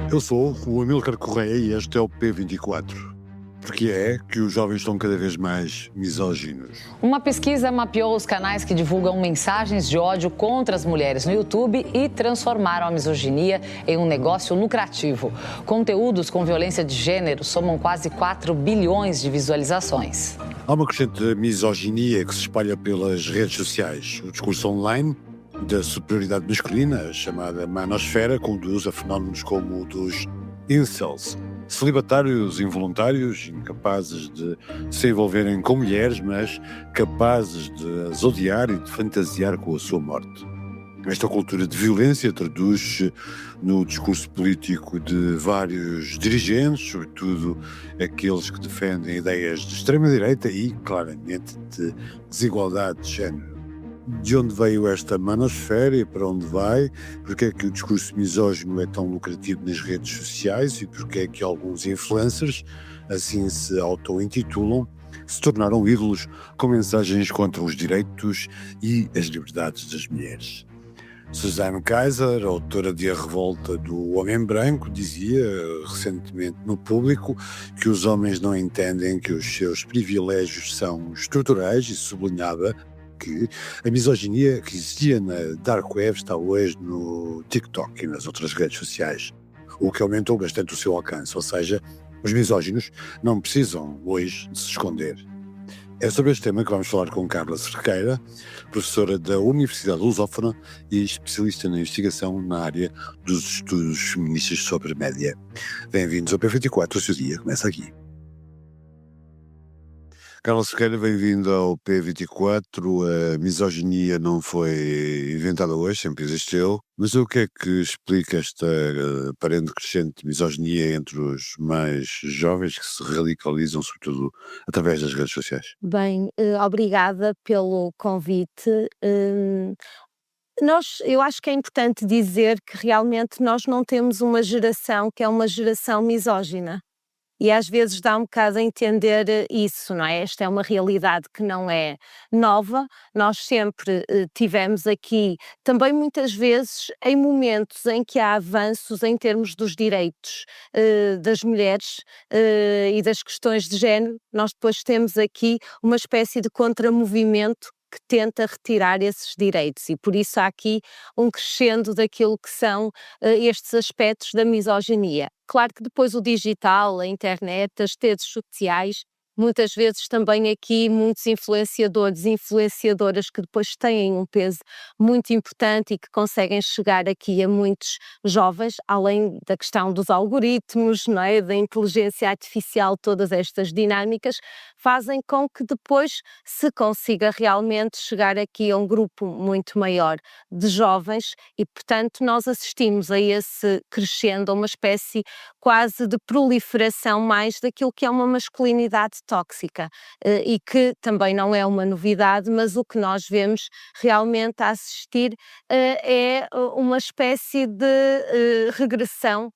Eu sou o Amílcar Correia e este é o P24. Porque é que os jovens estão cada vez mais misóginos. Uma pesquisa mapeou os canais que divulgam mensagens de ódio contra as mulheres no YouTube e transformaram a misoginia em um negócio lucrativo. Conteúdos com violência de gênero somam quase 4 bilhões de visualizações. Há uma crescente misoginia que se espalha pelas redes sociais. O discurso online da superioridade masculina, chamada manosfera, conduz a fenómenos como o dos incels, celibatários involuntários, incapazes de se envolverem com mulheres, mas capazes de as odiar e de fantasiar com a sua morte. Esta cultura de violência traduz-se no discurso político de vários dirigentes, sobretudo aqueles que defendem ideias de extrema-direita e, claramente, de desigualdade de género. De onde veio esta manosfera e para onde vai? Porque é que o discurso misógino é tão lucrativo nas redes sociais e porque é que alguns influencers, assim se auto-intitulam, se tornaram ídolos com mensagens contra os direitos e as liberdades das mulheres? Suzanne Kaiser, autora de A Revolta do Homem Branco, dizia recentemente no Público que os homens não entendem que os seus privilégios são estruturais e sublinhava que a misoginia que existia na Dark Web está hoje no TikTok e nas outras redes sociais, o que aumentou bastante o seu alcance, ou seja, os misóginos não precisam hoje de se esconder. É sobre este tema que vamos falar com Carla Cerqueira, professora da Universidade Lusófona e especialista na investigação na área dos estudos feministas sobre média. Bem-vindos ao P24, o seu dia começa aqui. Carla Cerqueira, bem-vindo ao P24. A misoginia não foi inventada hoje, sempre existiu. Mas o que é que explica esta aparente crescente misoginia entre os mais jovens que se radicalizam, sobretudo através das redes sociais? Bem, obrigada pelo convite. Eu acho que é importante dizer que realmente nós não temos uma geração que é uma geração misógina. E às vezes dá um bocado a entender isso, não é? Esta é uma realidade que não é nova. Nós sempre tivemos aqui, também muitas vezes, em momentos em que há avanços em termos dos direitos das mulheres e das questões de género, nós depois temos aqui uma espécie de contramovimento que tenta retirar esses direitos e por isso há aqui um crescendo daquilo que são estes aspectos da misoginia. Claro que depois o digital, a internet, as redes sociais, muitas vezes também aqui muitos influenciadores e influenciadoras que depois têm um peso muito importante e que conseguem chegar aqui a muitos jovens, além da questão dos algoritmos, não é? Da inteligência artificial, todas estas dinâmicas, fazem com que depois se consiga realmente chegar aqui a um grupo muito maior de jovens e, portanto, nós assistimos a esse crescendo, a uma espécie quase de proliferação mais daquilo que é uma masculinidade tóxica e que também não é uma novidade, mas o que nós vemos realmente a assistir é uma espécie de regressão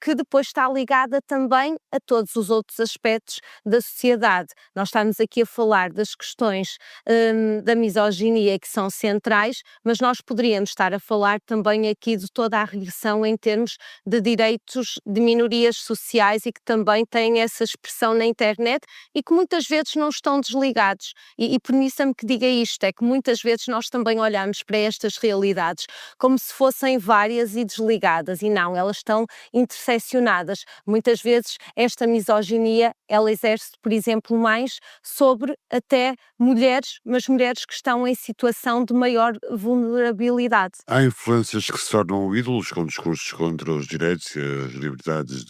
que depois está ligada também a todos os outros aspectos da sociedade. Nós estamos aqui a falar das questões da misoginia que são centrais, mas nós poderíamos estar a falar também aqui de toda a regressão em termos de direitos de minorias sociais e que também têm essa expressão na internet e que muitas vezes não estão desligados. E permissa-me que diga isto, é que muitas vezes nós também olhamos para estas realidades como se fossem várias e desligadas, e não, elas estão interseccionadas. Muitas vezes esta misoginia, ela exerce, por exemplo, mais sobre até mulheres, mas mulheres que estão em situação de maior vulnerabilidade. Há influências que se tornam ídolos com discursos contra os direitos e as liberdades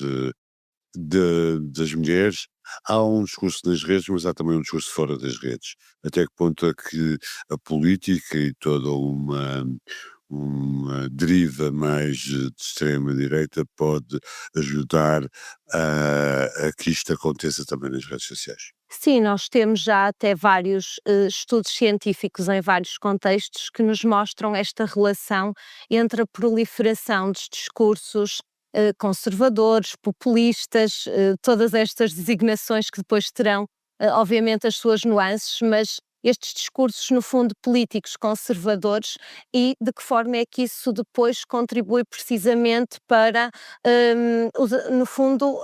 das mulheres. Há um discurso nas redes, mas há também um discurso fora das redes. Até que ponto é que a política e toda uma deriva mais de extrema-direita pode ajudar a que isto aconteça também nas redes sociais? Sim, nós temos já até vários estudos científicos em vários contextos que nos mostram esta relação entre a proliferação dos discursos conservadores, populistas, todas estas designações que depois terão, obviamente, as suas nuances, mas estes discursos, no fundo, políticos conservadores e de que forma é que isso depois contribui precisamente para, no fundo,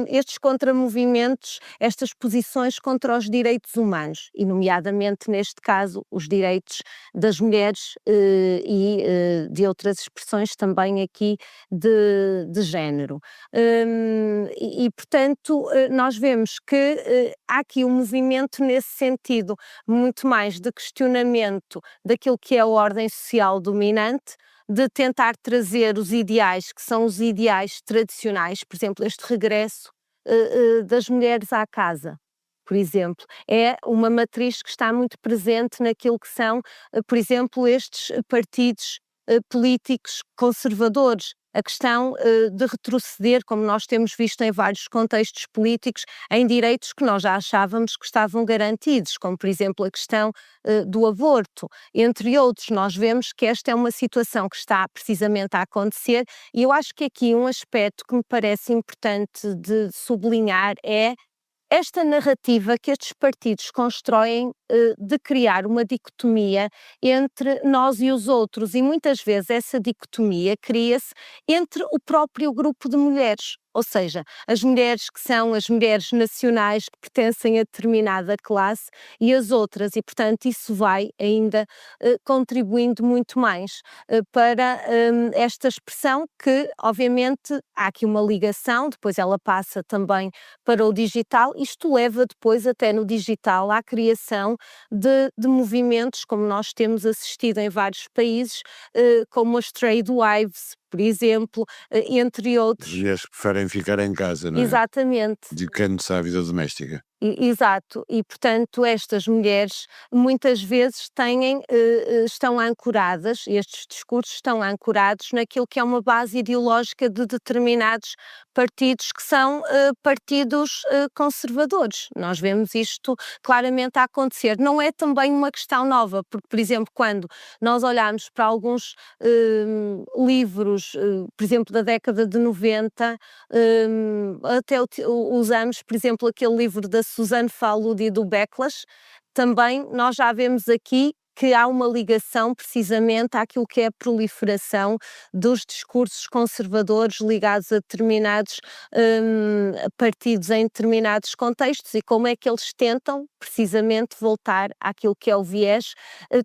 estes contramovimentos, estas posições contra os direitos humanos e, nomeadamente, neste caso, os direitos das mulheres e de outras expressões também aqui de género. Portanto, nós vemos que há aqui um movimento nesse sentido, muito mais de questionamento daquilo que é a ordem social dominante, de tentar trazer os ideais que são os ideais tradicionais, por exemplo, este regresso das mulheres à casa. Por exemplo, é uma matriz que está muito presente naquilo que são, por exemplo, estes partidos políticos conservadores. A questão de retroceder, como nós temos visto em vários contextos políticos, em direitos que nós já achávamos que estavam garantidos, como por exemplo a questão do aborto, entre outros. Nós vemos que esta é uma situação que está precisamente a acontecer e eu acho que aqui um aspecto que me parece importante de sublinhar é esta narrativa que estes partidos constroem de criar uma dicotomia entre nós e os outros, e muitas vezes essa dicotomia cria-se entre o próprio grupo de mulheres, ou seja, as mulheres que são as mulheres nacionais que pertencem a determinada classe e as outras, e portanto isso vai ainda contribuindo muito mais para esta expressão que, obviamente, há aqui uma ligação, depois ela passa também para o digital, isto leva depois até no digital à criação de movimentos, como nós temos assistido em vários países, como as trade wives, por exemplo, entre As outros. mulheres que preferem ficar em casa, não é? Exatamente. Dedicando-se à vida doméstica. Exato, e portanto estas mulheres muitas vezes estão ancoradas, estes discursos estão ancorados naquilo que é uma base ideológica de determinados partidos que são partidos conservadores. Nós vemos isto claramente a acontecer. Não é também uma questão nova, porque, por exemplo, quando nós olhamos para alguns livros, por exemplo, da década de 90, até usamos, por exemplo, aquele livro da Suzanne Faludi do Backlash, também nós já vemos aqui que há uma ligação precisamente àquilo que é a proliferação dos discursos conservadores ligados a determinados partidos em determinados contextos e como é que eles tentam precisamente voltar àquilo que é o viés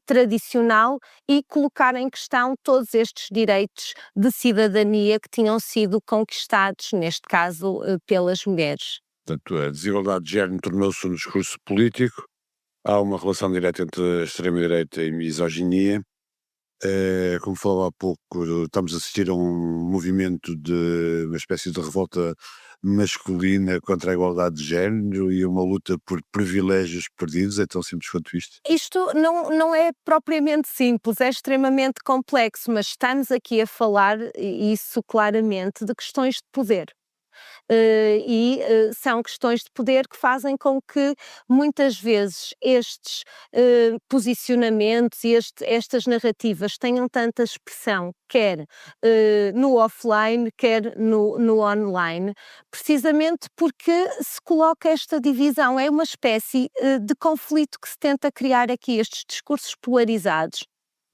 tradicional e colocar em questão todos estes direitos de cidadania que tinham sido conquistados, neste caso, pelas mulheres. Portanto, a desigualdade de género tornou-se um discurso político. Há uma relação direta entre a extrema-direita e a misoginia. Como falava há pouco, estamos a assistir a um movimento de uma espécie de revolta masculina contra a igualdade de género e uma luta por privilégios perdidos. É tão simples quanto isto? Isto não é propriamente simples, é extremamente complexo, mas estamos aqui a falar, isso claramente, de questões de poder. São questões de poder que fazem com que muitas vezes estes posicionamentos e estas narrativas tenham tanta expressão, quer no offline, quer no online, precisamente porque se coloca esta divisão, é uma espécie de conflito que se tenta criar aqui, estes discursos polarizados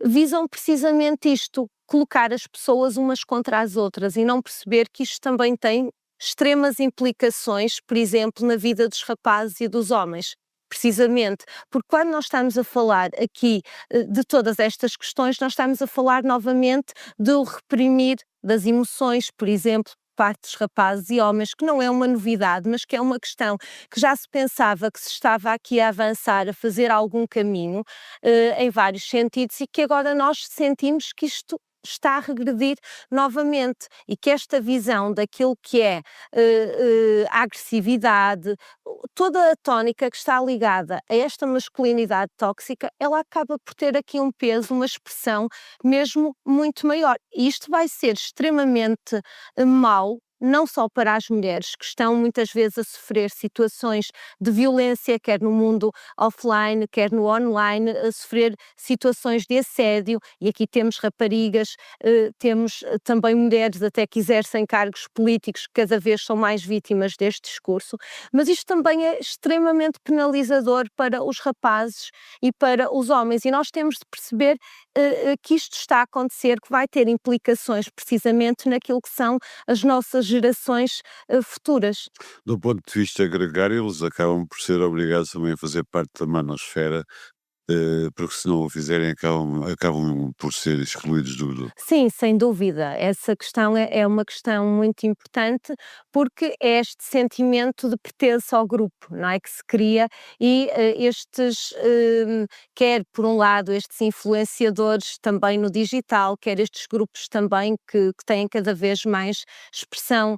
visam precisamente isto, colocar as pessoas umas contra as outras e não perceber que isto também tem extremas implicações, por exemplo, na vida dos rapazes e dos homens. Precisamente, porque quando nós estamos a falar aqui de todas estas questões, nós estamos a falar novamente do reprimir das emoções, por exemplo, parte dos rapazes e homens, que não é uma novidade, mas que é uma questão que já se pensava que se estava aqui a avançar, a fazer algum caminho, em vários sentidos, e que agora nós sentimos que isto está a regredir novamente e que esta visão daquilo que é a agressividade, toda a tónica que está ligada a esta masculinidade tóxica, ela acaba por ter aqui um peso, uma expressão mesmo muito maior. E isto vai ser extremamente mau não só para as mulheres que estão muitas vezes a sofrer situações de violência, quer no mundo offline, quer no online, a sofrer situações de assédio, e aqui temos raparigas, temos também mulheres até que exercem cargos políticos que cada vez são mais vítimas deste discurso, mas isto também é extremamente penalizador para os rapazes e para os homens, e nós temos de perceber que isto está a acontecer, que vai ter implicações precisamente naquilo que são as nossas gerações futuras. Do ponto de vista gregário, eles acabam por ser obrigados também a fazer parte da manosfera, porque se não o fizerem acabam por ser excluídos do. Sim, sem dúvida. Essa questão é uma questão muito importante, porque é este sentimento de pertença ao grupo, não é, que se cria e, quer por um lado estes influenciadores também no digital, quer estes grupos também que têm cada vez mais expressão,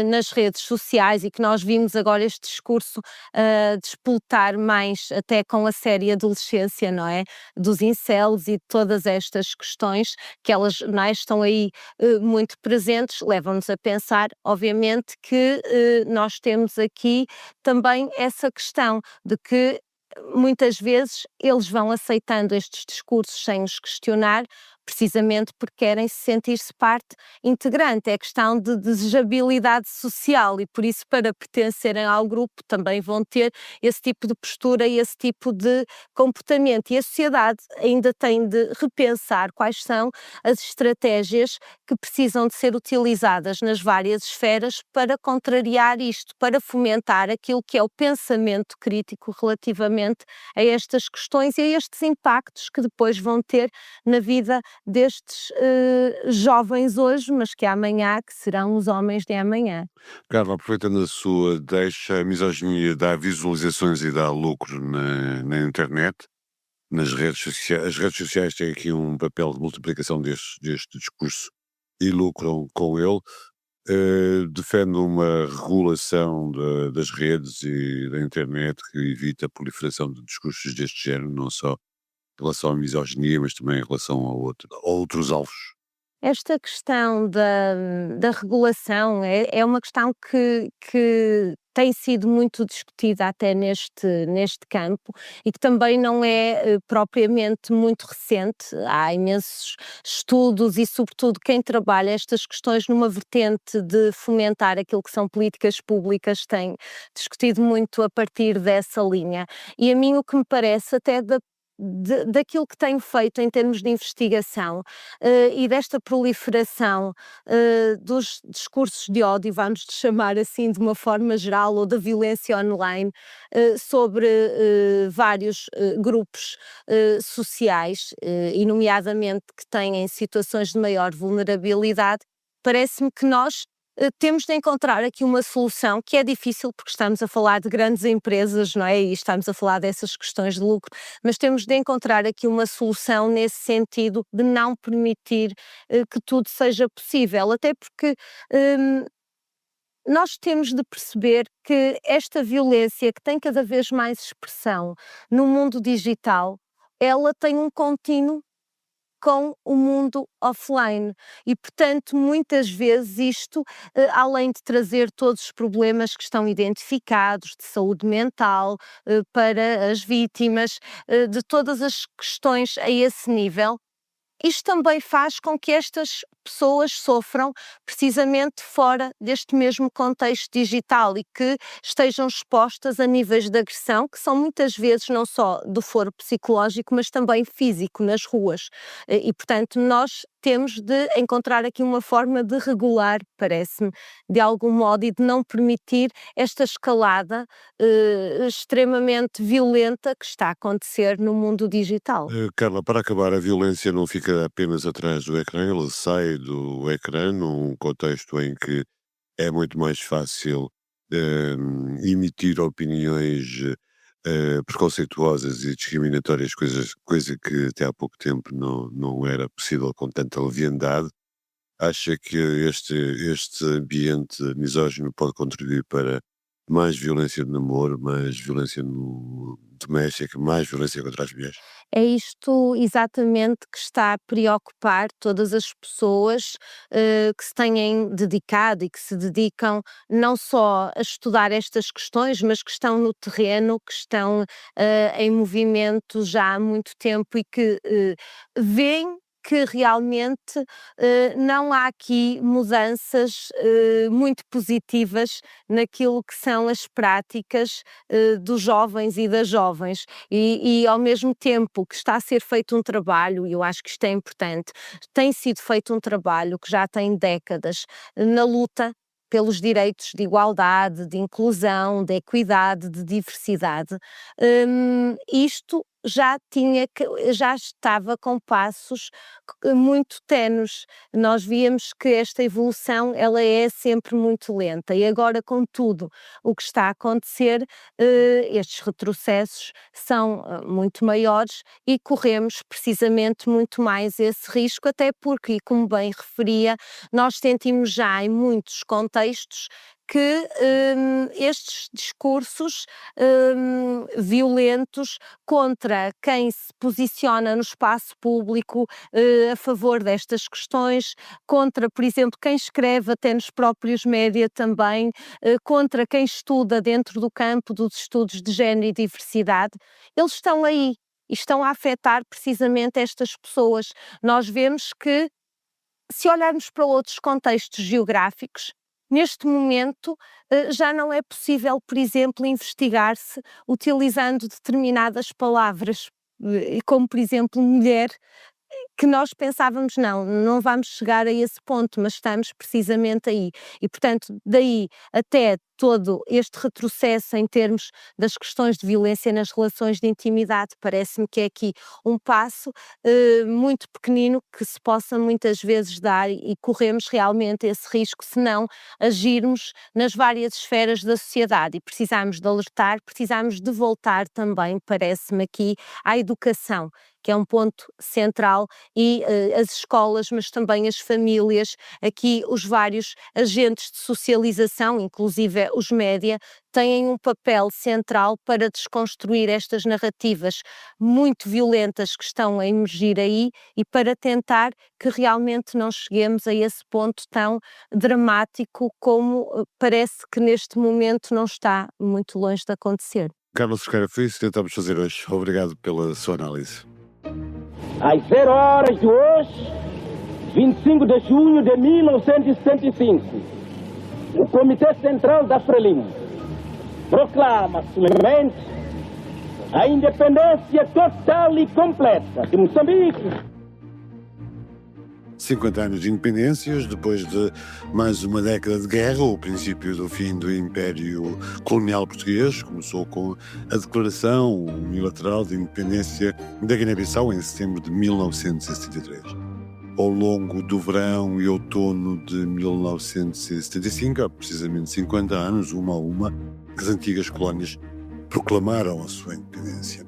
nas redes sociais, e que nós vimos agora este discurso, despoletar mais até com a série adolescência, não é, dos incels e de todas estas questões que elas, não é, estão aí muito presentes, levam-nos a pensar, obviamente, que nós temos aqui também essa questão de que muitas vezes eles vão aceitando estes discursos sem os questionar, precisamente porque querem sentir-se parte integrante. É questão de desejabilidade social, e por isso, para pertencerem ao grupo, também vão ter esse tipo de postura e esse tipo de comportamento. E a sociedade ainda tem de repensar quais são as estratégias que precisam de ser utilizadas nas várias esferas para contrariar isto, para fomentar aquilo que é o pensamento crítico relativamente a estas questões e a estes impactos que depois vão ter na vida destes jovens hoje, mas que amanhã que serão os homens de amanhã. Carla, aproveitando a sua deixa, a misoginia dá visualizações e dá lucro na internet, nas redes sociais. As redes sociais têm aqui um papel de multiplicação deste discurso e lucram com ele. Defende uma regulação das redes e da internet que evita a proliferação de discursos deste género, não só em relação à misoginia, mas também em relação a outros alvos. Esta questão da regulação é uma questão que tem sido muito discutida até neste campo, e que também não é propriamente muito recente. Há imensos estudos e, sobretudo, quem trabalha estas questões numa vertente de fomentar aquilo que são políticas públicas tem discutido muito a partir dessa linha. E a mim o que me parece, até daquilo que tenho feito em termos de investigação, e desta proliferação dos discursos de ódio, vamos chamar assim de uma forma geral, ou da violência online, sobre vários grupos sociais, e nomeadamente que têm situações de maior vulnerabilidade, parece-me que nós temos de encontrar aqui uma solução que é difícil, porque estamos a falar de grandes empresas, não é? E estamos a falar dessas questões de lucro, mas temos de encontrar aqui uma solução nesse sentido de não permitir que tudo seja possível, até porque nós temos de perceber que esta violência, que tem cada vez mais expressão no mundo digital, ela tem um contínuo com o mundo offline, e portanto muitas vezes isto, além de trazer todos os problemas que estão identificados de saúde mental, para as vítimas, de todas as questões a esse nível, isto também faz com que estas pessoas sofram precisamente fora deste mesmo contexto digital, e que estejam expostas a níveis de agressão que são muitas vezes não só do foro psicológico, mas também físico nas ruas. E portanto nós temos de encontrar aqui uma forma de regular, parece-me, de algum modo, e de não permitir esta escalada extremamente violenta que está a acontecer no mundo digital. Carla, para acabar, a violência não fica apenas atrás do ecrã, ela sai do ecrã num contexto em que é muito mais fácil emitir opiniões preconceituosas e discriminatórias, coisa que até há pouco tempo não era possível com tanta leviandade. Acha que este ambiente misógino pode contribuir para mais violência de namoro, mais violência doméstica, mais violência contra as mulheres? É isto exatamente que está a preocupar todas as pessoas que se têm dedicado e que se dedicam não só a estudar estas questões, mas que estão no terreno, que estão em movimento já há muito tempo e que veem que realmente não há aqui mudanças muito positivas naquilo que são as práticas dos jovens e das jovens. E ao mesmo tempo que está a ser feito um trabalho, e eu acho que isto é importante, tem sido feito um trabalho que já tem décadas na luta pelos direitos de igualdade, de inclusão, de equidade, de diversidade. Isto já estava com passos muito tenos. Nós víamos que esta evolução ela é sempre muito lenta e agora com tudo o que está a acontecer, estes retrocessos são muito maiores e corremos precisamente muito mais esse risco, até porque, e como bem referia, nós sentimos já em muitos contextos que estes discursos violentos contra quem se posiciona no espaço público a favor destas questões, contra, por exemplo, quem escreve até nos próprios média também, contra quem estuda dentro do campo dos estudos de género e diversidade, eles estão aí e estão a afetar precisamente estas pessoas. Nós vemos que, se olharmos para outros contextos geográficos, neste momento já não é possível, por exemplo, investigar-se utilizando determinadas palavras, como por exemplo mulher, que nós pensávamos não vamos chegar a esse ponto, mas estamos precisamente aí. E portanto, daí até todo este retrocesso em termos das questões de violência nas relações de intimidade, parece-me que é aqui um passo muito pequenino que se possa muitas vezes dar e corremos realmente esse risco se não agirmos nas várias esferas da sociedade e precisamos de alertar, precisamos de voltar também, parece-me aqui, à educação, que é um ponto central e as escolas, mas também as famílias, aqui os vários agentes de socialização, inclusive os média, têm um papel central para desconstruir estas narrativas muito violentas que estão a emergir aí e para tentar que realmente não cheguemos a esse ponto tão dramático como parece que neste momento não está muito longe de acontecer. Carla Cerqueira, foi isso que tentamos fazer hoje. Obrigado pela sua análise. Às 0 horas de hoje, 25 de junho de 1975, o Comitê Central da Frelimo proclama solenemente a independência total e completa de Moçambique. 50 anos de independências, depois de mais uma década de guerra, o princípio do fim do Império Colonial Português começou com a Declaração Unilateral de Independência da Guiné-Bissau em setembro de 1973. Ao longo do verão e outono de 1975, há precisamente 50 anos, uma a uma, as antigas colónias proclamaram a sua independência.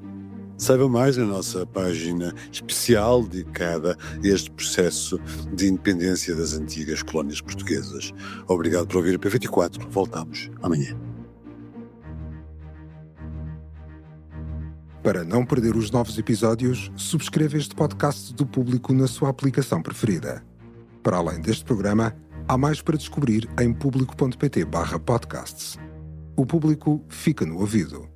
Saiba mais na nossa página especial dedicada a este processo de independência das antigas colónias portuguesas. Obrigado por ouvir a P24. Voltamos amanhã. Para não perder os novos episódios, subscreva este podcast do Público na sua aplicação preferida. Para além deste programa, há mais para descobrir em público.pt/podcasts. O Público fica no ouvido.